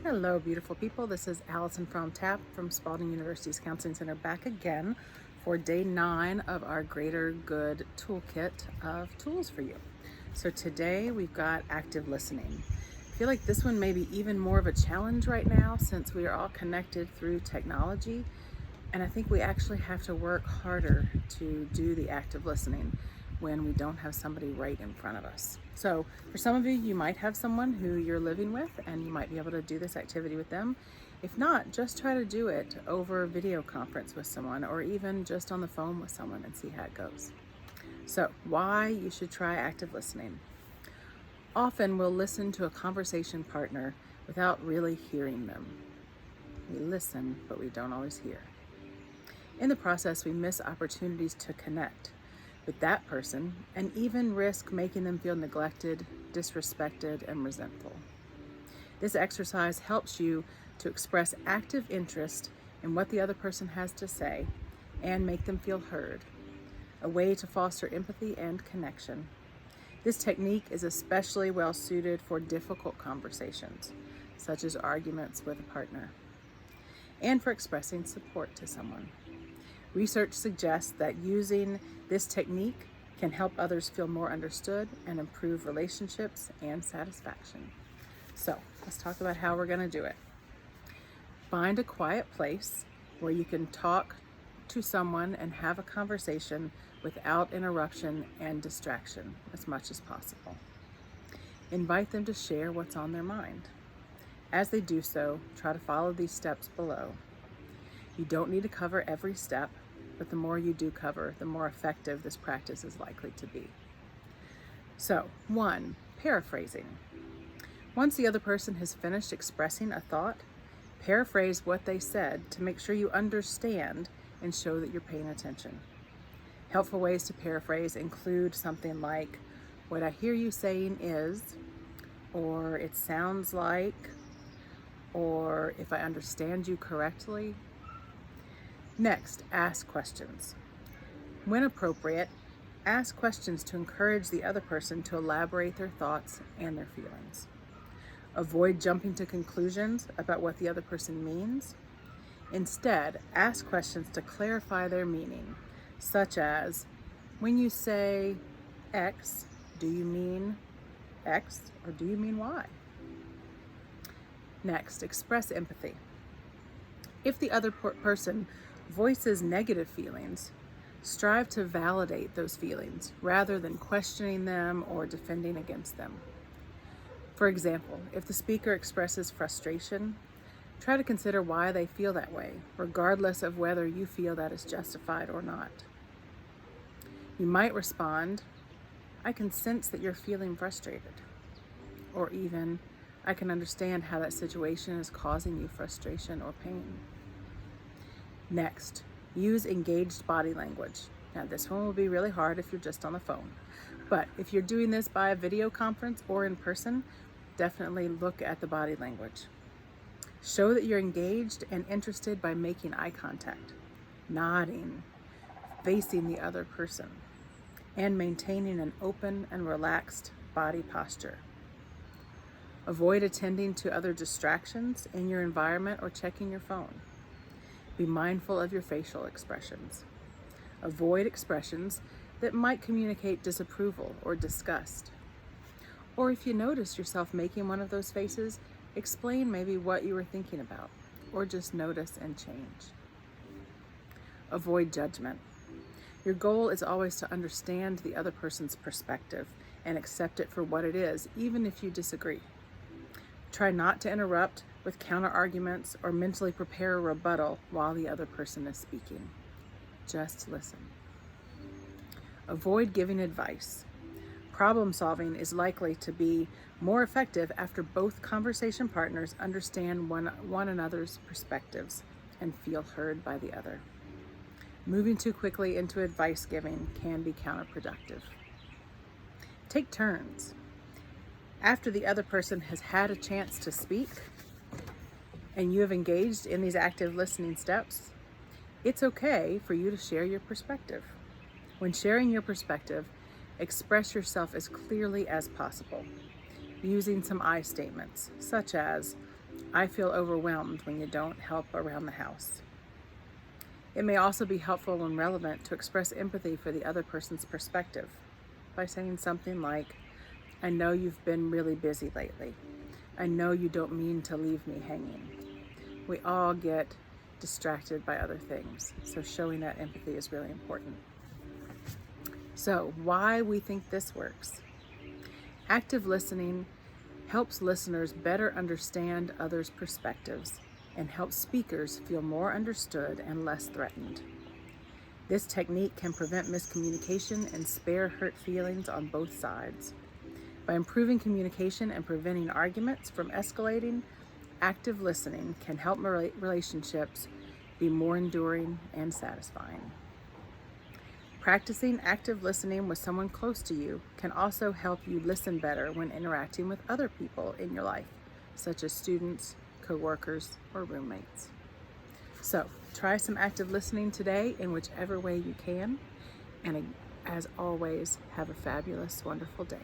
Hello, beautiful people. This is Allison From-Tapp from Spalding University's Counseling Center back again for day 9 of our Greater Good Toolkit of tools for you. So today we've got active listening. I feel like this one may be even more of a challenge right now since we are all connected through technology, and I think we actually have to work harder to do the active listening when we don't have somebody right in front of us. So for some of you, you might have someone who you're living with and you might be able to do this activity with them. If not, just try to do it over video conference with someone or even just on the phone with someone and see how it goes. So why you should try active listening. Often we'll listen to a conversation partner without really hearing them. We listen, but we don't always hear. In the process, we miss opportunities to connect with that person and even risk making them feel neglected, disrespected, and resentful. This exercise helps you to express active interest in what the other person has to say and make them feel heard, a way to foster empathy and connection. This technique is especially well suited for difficult conversations, such as arguments with a partner, and for expressing support to someone. Research suggests that using this technique can help others feel more understood and improve relationships and satisfaction. So let's talk about how we're going to do it. Find a quiet place where you can talk to someone and have a conversation without interruption and distraction as much as possible. Invite them to share what's on their mind. As they do so, try to follow these steps below. You don't need to cover every step, but the more you do cover, the more effective this practice is likely to be. So, 1, paraphrasing. Once the other person has finished expressing a thought, paraphrase what they said to make sure you understand and show that you're paying attention. Helpful ways to paraphrase include something like, "What I hear you saying is," or "It sounds like," or "If I understand you correctly." Next, ask questions. When appropriate, ask questions to encourage the other person to elaborate their thoughts and their feelings. Avoid jumping to conclusions about what the other person means. Instead, ask questions to clarify their meaning, such as, "When you say X, do you mean X or do you mean Y?" Next, express empathy. If the other person voices negative feelings, strive to validate those feelings rather than questioning them or defending against them. For example, if the speaker expresses frustration, try to consider why they feel that way, regardless of whether you feel that is justified or not. You might respond, "I can sense that you're feeling frustrated," or even, "I can understand how that situation is causing you frustration or pain." Next, use engaged body language. Now, this one will be really hard if you're just on the phone, but if you're doing this by a video conference or in person, definitely look at the body language. Show that you're engaged and interested by making eye contact, nodding, facing the other person, and maintaining an open and relaxed body posture. Avoid attending to other distractions in your environment or checking your phone. Be mindful of your facial expressions. Avoid expressions that might communicate disapproval or disgust. Or if you notice yourself making one of those faces, explain maybe what you were thinking about, or just notice and change. Avoid judgment. Your goal is always to understand the other person's perspective and accept it for what it is, even if you disagree. Try not to interrupt with counter arguments or mentally prepare a rebuttal while the other person is speaking. Just listen. Avoid giving advice. Problem solving is likely to be more effective after both conversation partners understand one another's perspectives and feel heard by the other. Moving too quickly into advice giving can be counterproductive. Take turns. After the other person has had a chance to speak and you have engaged in these active listening steps, it's okay for you to share your perspective. When sharing your perspective, express yourself as clearly as possible, using some I statements, such as, I feel overwhelmed when you don't help around the house. It may also be helpful and relevant to express empathy for the other person's perspective by saying something like, I know you've been really busy lately. I know you don't mean to leave me hanging. We all get distracted by other things, so showing that empathy is really important. So, why we think this works? Active listening helps listeners better understand others' perspectives and helps speakers feel more understood and less threatened. This technique can prevent miscommunication and spare hurt feelings on both sides. By improving communication and preventing arguments from escalating, active listening can help relationships be more enduring and satisfying. Practicing active listening with someone close to you can also help you listen better when interacting with other people in your life, such as students, coworkers, or roommates. So, try some active listening today in whichever way you can, and as always, have a fabulous, wonderful day.